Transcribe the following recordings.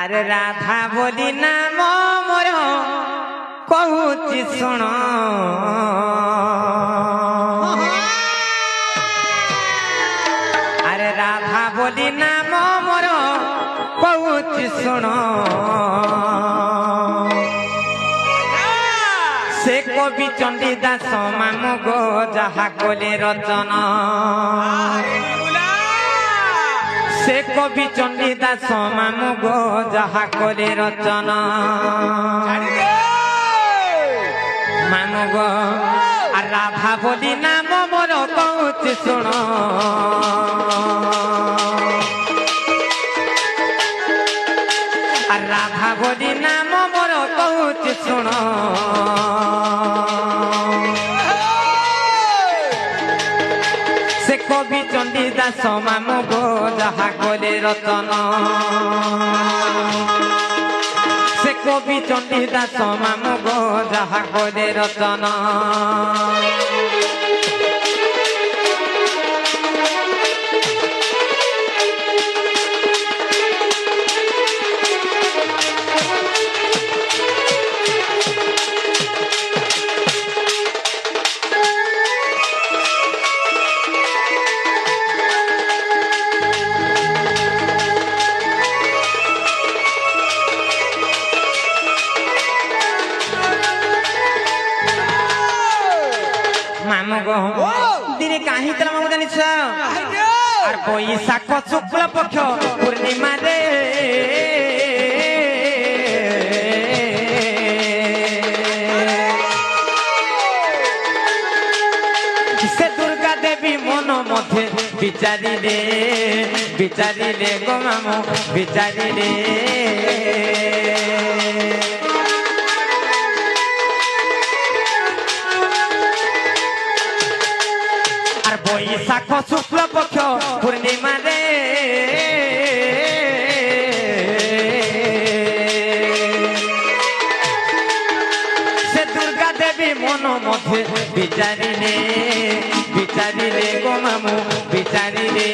আরে রাধা বলি নাম মোর কহুচি শুণ আরে রাধা বলি নাম মোর কহুচি শুণ সে কবি চণ্ডীদাস মামু গো যাহা কলে রচনা সে কবি চণ্ডীদাস মামু গো যাহা কলে রচনা মামু গো আর রাধা বলি নাম মোর কহুচি শুণ আর রাধা বলি নাম মোর কহুচি শুণ সে কবি চণ্ডীদাস মামু গো যাহা কলে রচনা সে কবি চণ্ডীদাস মামু গো যাহা কলে রচনা দিনে কাহি তোলা মামু জানিছ আর বৈশাখ শুক্ল পক্ষ পূর্ণিমা রে সে দুর্গা দেবী মন মধ্যে বিচারিলে গো মামু বিচারিলে বৈশাখ শুক্ল পক্ষ পূর্ণিমা রে সে দুর্গা দেবী মন মধ্যে বিচারিলে গো মামু বিচারিলে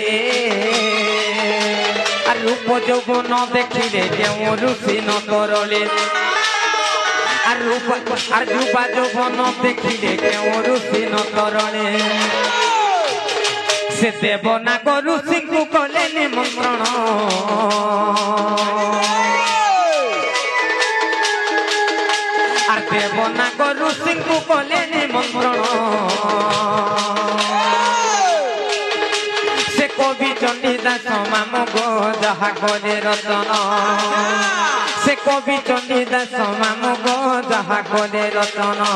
আর রূপ যৌবন দেখিলে কেউ ঋষি নতরলে আর রূপা যৌবন দেখিলে কেউ ঋষি নতরলে সে দেব না গরু সিংহু কলে নিমন্ত্রণ আর দেব না গরু সিংহু কলে নিমন্ত্রণ সে কবি চণ্ডীদাস মামু গো যাহা কলে রচনা সে কবি চণ্ডীদাস মামু গো যাহা কলে রচনা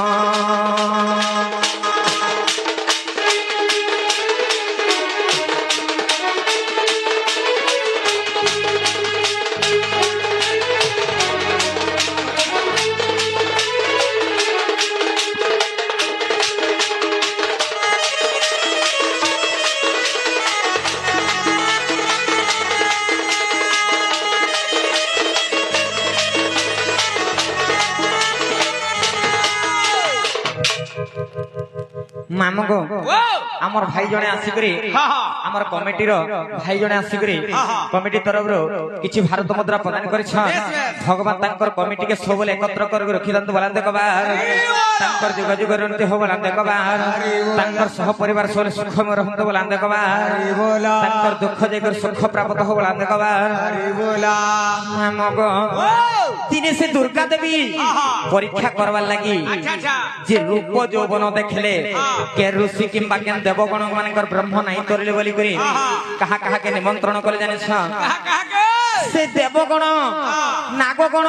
মামু গো আমার ভাই জনে আসিকরি আমার কমিটির ভাই জনে আসিকরি কমিটি তরফরু কিছু ভারত মুদ্রা প্রদান করেছেন ভগবান তাঙ্কর কমিটিকে সবলে একত্র করে রখিদান্ত বলান্তে কবার তাঙ্কর যোগাযোগ উন্নতি হো বলান্তে কবার তাঙ্কর সহ পরিবার সবলে সুখময় রহন্ত বলান্তে কবার তাঙ্কর দুঃখ যেগর সুখ প্রাপ্ত হো বলান্তে কবার মামু গো তিনি সে দুর্গা দেবী পরীক্ষা করবার লাগি যে রূপ যৌবন দেখলে কে ঋষি কিংবা কেন দেবগণ মানকর ব্রহ্ম নাই তরিলে বলি করি কাহা কাহাকে নিমন্ত্রণ করে জানিস সে দেবগণ নাগগণ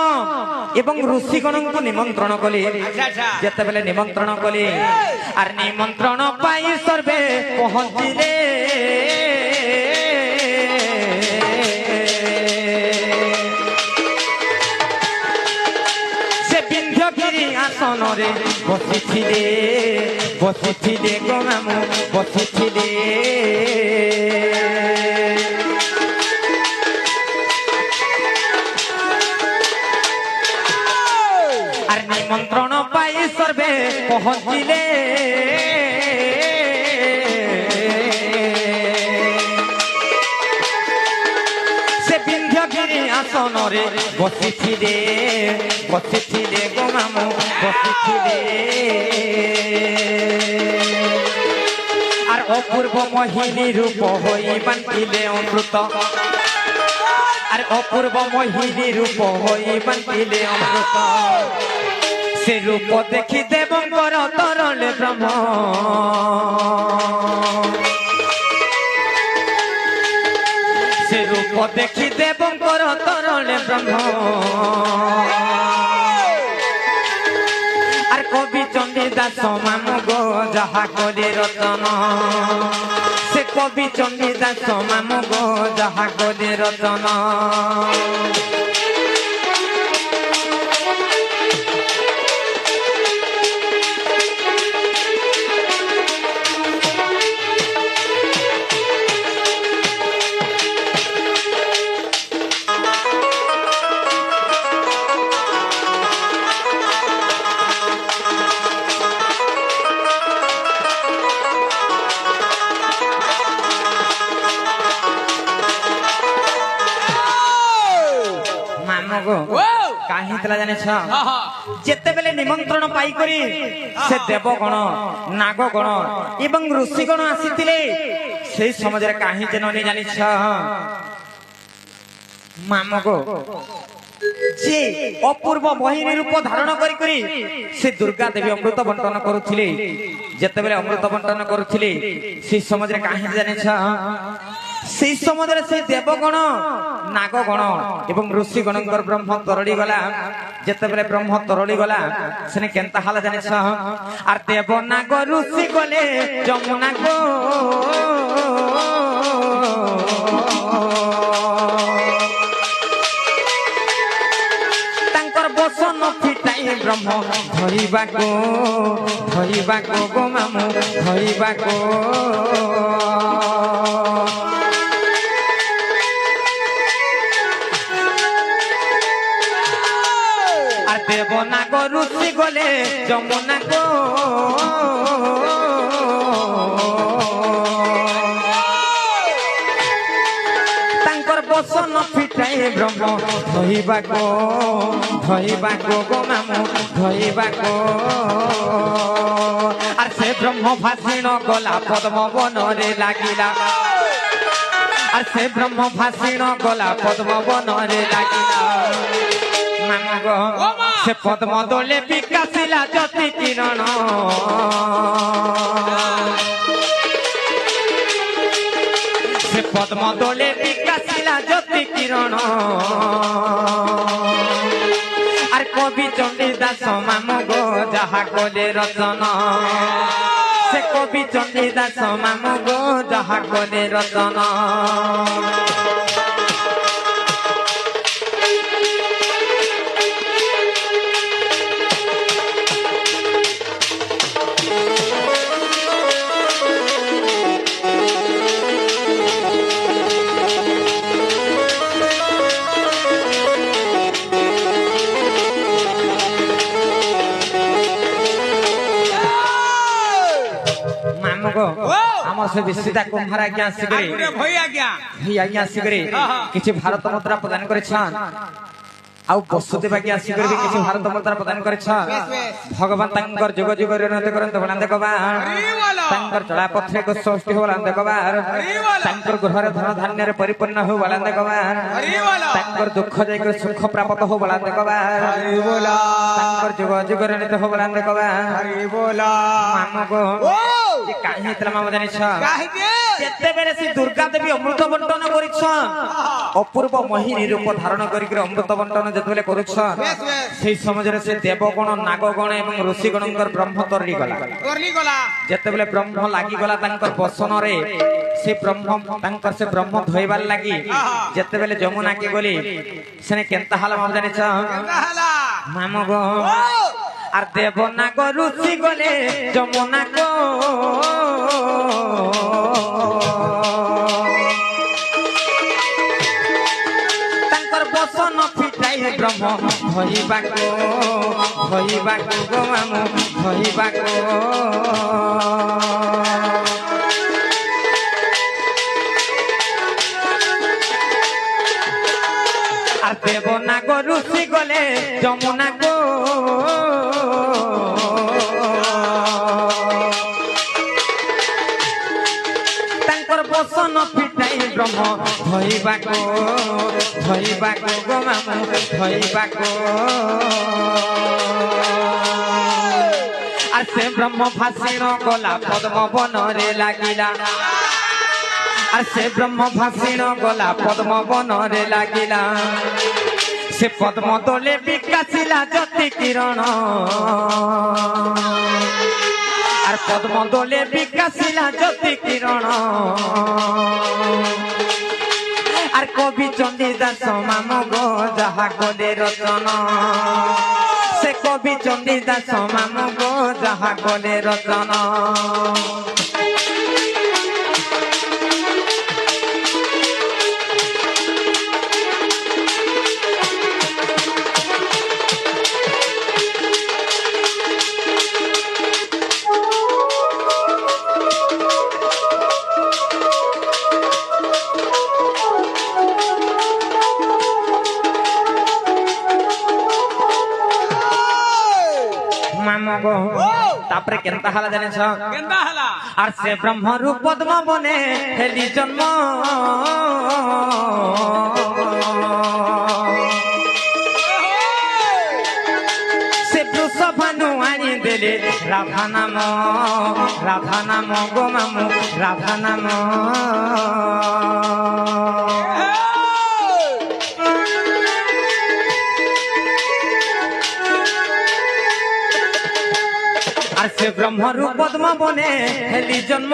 এবং ঋষিগণଙ୍କୁ নিমন্ত্রণ কলি যেତେବେଳେ নিমন্ত্রণ কলি আর নিমন্ত্রণ পাই সর্বে পহଞ୍ଚିলে সে বিন্ধ্যগিরি আসনরে বসিছিলে গো মামু বসিছিলে আর নিমন্ত্রণ পাই সর্বে পহଞ୍ଚିলে সে বিন্ধ্যগিরি আসন বনরে বসিছিলে বসিছিলে গো মামু বসিছিলে আর অপূর্ব মোহিনী রূপ হই বান্ধিলে অমৃত আর অপূর্ব মোহিনী রূপ হই বান্ধিলে অমৃত সে রূপ দেখি দেবঙ্কর তরলে ব্রহ্ম সে রূপ দেখি দেবঙ্কর তরলে ব্রহ্ম আর কবি চণ্ডীদাস মামু গো যাহা করে রতন সে কবি চণ্ডীদাস মামু গো যাহা করে রতন যেতেবেলে নিমন্ত্রণ পাইকরি সে দেবগণ নাগগণ এবং ঋষিগণ আসিলে সেই সমাজের কাহি যেন জানিছ মামগো যে অপূর্ব মোহিনী রূপ ধারণ করি সে দুর্গা দেবী অমৃত বন্টন করুଥିଲେ যেতেবেলে অমৃত বন্টন করুଥିଲେ সেই সমাজের কাহি জানিছ সেই সমাজের সেই দেবগণ নাগগণ এবং ঋষিগণঙ্কর ব্রহ্ম তরড়ি গলা যেতেবেলে ব্রহ্ম তরড়ি গলা সেনে কেনতা হালা জানিছ আর দেব নাগ ঋষি গলে যমুনা গো তাঙ্কর বসন ফিটাই ব্রহ্ম ধরিবাকো গো মামু ধরিবাকো দেব নাগ ঋষি গলে যমুনা গো তাঙ্কর বসন ফিটাই ব্রহ্ম ধরিবাকো গো মামু ধরিবাকো আর সে ব্রহ্ম ভাষিণ গলা পদ্ম বনরে লাগিলা আর সে ব্রহ্ম ভাষিণ গলা পদ্ম বনরে লাগিলা সে পদ্ম দোলে বিকাশিলা জ্যোতি কিরণ সে পদ্ম দোলে বিকাশিলা জ্যোতি কিরণ আর কবি চণ্ডীদাস মামু গো যাহা কলে রতন সে কবি চণ্ডীদাস মামু গো যাহা কলে রতন আমার সে বিশ্বতা কুম্ভার আজ্ঞা আসিকরি আসিকরি কিছু ভারত মুদ্রা প্রদান করেছেন আউ বসুদেব আজ্ঞা আসিকরি কিছু ভারত মুদ্রা প্রদান করেছেন ভগবান তাঙ্কর যুগ যুগরে উন্নতি করন্তু বলান দেখবার তাঙ্কর চলাপথে সৃষ্টি হো বলান দেখবার তাঙ্কর গৃহরে ধন ধান্যরে পরিপূর্ণ হো বলান দেখবার তাঙ্কর দুঃখ যাই সুখ প্রাপ্ত হো বলান দেখবার তাঙ্কর যুগ যুগরে উন্নতি হো বলান দেখবার মামগো যে কাহি হেতলা মামা জানিছ যেতেবেলে সে দুর্গা দেবী অমৃত বন্টন করিছন অপূর্ব মোহিনী রূপ ধারণ করি অমৃত বন্টন যেতেবেলে করুছন সেই সমাজরে সে দেবগণ নাগগণ এবং ঋষিগণঙ্কর ব্রহ্ম তরলি গলা যেতেবেলে ব্রহ্ম লাগি গলা তাঙ্কর বসনরে সে ব্রহ্ম তাঙ্কর সে ব্রহ্ম ধইবার লাগি যেতেবেলে যমুনাকে গলি সেনে কেনতা হালা মামা জানিছ মামগো আর দেব নাগ ঋষি গলে যমুনা গো তাঙ্কর বসন ফিটাই ব্রহ্ম ধরিবাকো গো মামু ধরিবাকো আর দেব ରୁଷି ଗଲେ ଯମୁନା ଗୋ ତାଙ୍କର ବସନ ଫିଟାଇ ବ୍ରହ୍ମ ଧଇବାକୁ ଗো ମାମୁ ଧଇବାକୁ আর সে ব্রহ্ম ভাষিণ গলা পদ্ম বনরে লাগিলা আর সে ব্রহ্ম ভাষিণ গলা পদ্ম বনরে লাগিলা সে পদ্ম দোলে বিকাশিলা জ্যোতি কিরণ আর পদ্ম দোলে বিকাশিলা জ্যোতি কিরণ আর কবি চণ্ডীদাস মামু গো যাহা গলে রচন সে কবি চণ্ডীদাস মামু গো যাহা গলে রচন তারপরে কেনতা হালা জানিস আর সে ব্রহ্মরূপ পদ্ম বনে হেলি জন্ম সে বৃষভানু আনি দেলে রাধা নাম গো মামু রাধা নাম আর সে ব্রহ্মরূপ পদ্ম বনে হেলি জন্ম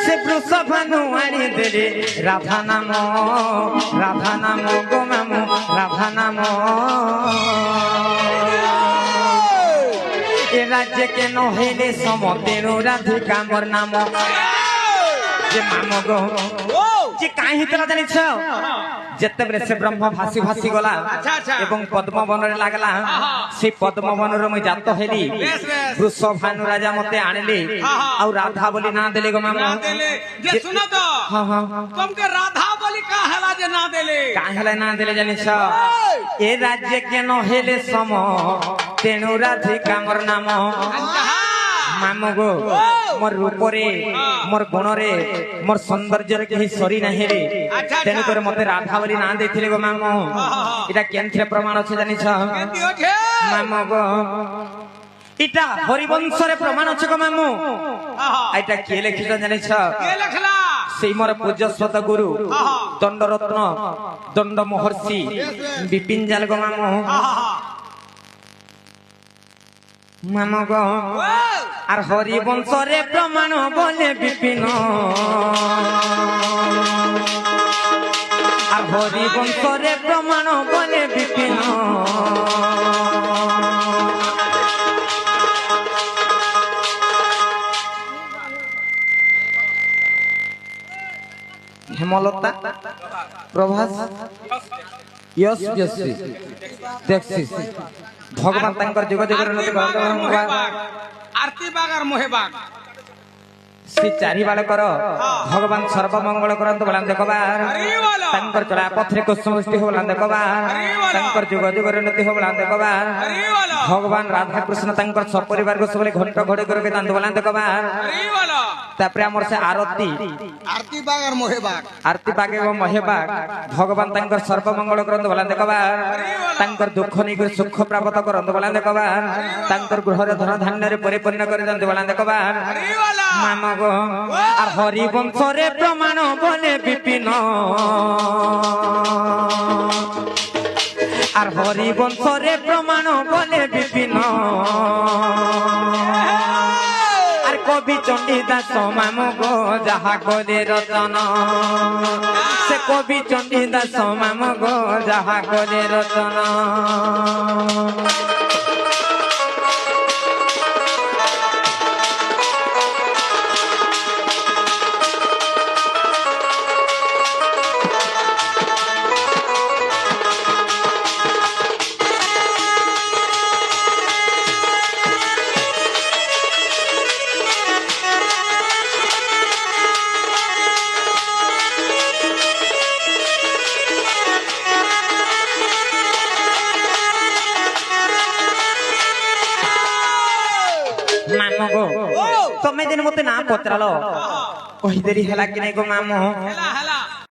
সে বৃষভানু আনি দেলে রাধা নাম গো মামু রাধা নাম এ রাজ্যে কেন হইলে সমতেরু রাধিকা মোর নাম যে মাম গো যে কাহি হিতলা জানিছ যেতেবেলে সে ব্রহ্ম ভাসি ভাসি গলা এবং পদ্মবନରେ লাগলা সেই পদ্মবনর মুই জাত হেলি বৃষভানু রাজা মতে আনিলি আর রাধা বলি না দেলে গো মামু যে শুনো তো তোমাকে রাধা বলি কাহেলা যে না দেলে কাহেলা না দেলে জানিছ এ রাজ্যে কেন হেলে সম তেণু রাধিকা মোর নাম মামু গো মোর রূপরে মোর গুণরে মোর সৌন্দর্যরে কেহি সরি নাহি রে তেণু করে মতে রাধা বলি না ଦେଇଥିଲେ গো মামু এটা কেনথে প্রমাণ আছে জানিছ মামু গো এটা হরিবংশরে প্রমাণ আছে গো মামু এটা কে লেখিল জানিছ সেই মোর পূজ্যস্বত গুরু দণ্ডরত্ন দণ্ড মহর্ষি বিপিন জাল গো মামু মামু গো আর হরিবংশরে প্রমাণ বলে বিপিন আর হরিবংশরে প্রমাণ বলে বিপিন হেমলতা প্রভাস यश यशी देखছিস ভগবান তাঙ্কর যুগ যুগের উন্নতি আরতি বাগ আর মোহে বাগ শ্রী চারি বালকর ভগবান সর্বমঙ্গল করন্তু বলান দেখবার তাঙ্কর চলা পথরে কুসুমষ্টি হবলান দেখবার তাঙ্কর যুগ যুগের উন্নতি হবলান দেখবার ভগবান রাধা কৃষ্ণ তাঙ্কর সপরিবার গো সবলে ঘন্ট ঘড়ি করে দান্ত বলান দেখবার তারপরে আমার সে আরতি আরতি বাগ আর মোহে বাগ আরতি বাগে ও মোহে বাগ ভগবান তাঙ্কর সর্বমঙ্গল করন্তু বলান দেখবার তাঙ্কর দুঃখ নিয়ে সুখ প্রাপ্ত করন্তু বলান দেখবার তাঙ্কর গৃহরে ধন ধান্যরে পরিপূর্ণ করে দান্ত বলান দেখবার মামা গো আর হরিবংশরে প্রমাণ বলে বিপিন আর হরিবংশরে প্রমাণ বলে বিপিন আর কবি চণ্ডীদাস মামু গো যাহা গলে রচন সে কবি চণ্ডীদাস মামু গো যাহা গলে রচন গো ଓ ତମେ ଯେନ ମତେ ନା ପଚରାଲ କହିଦେରି ହେଲା କି ନାଇଁ ଗো ମାମୁଁ ହେଲା ହେଲା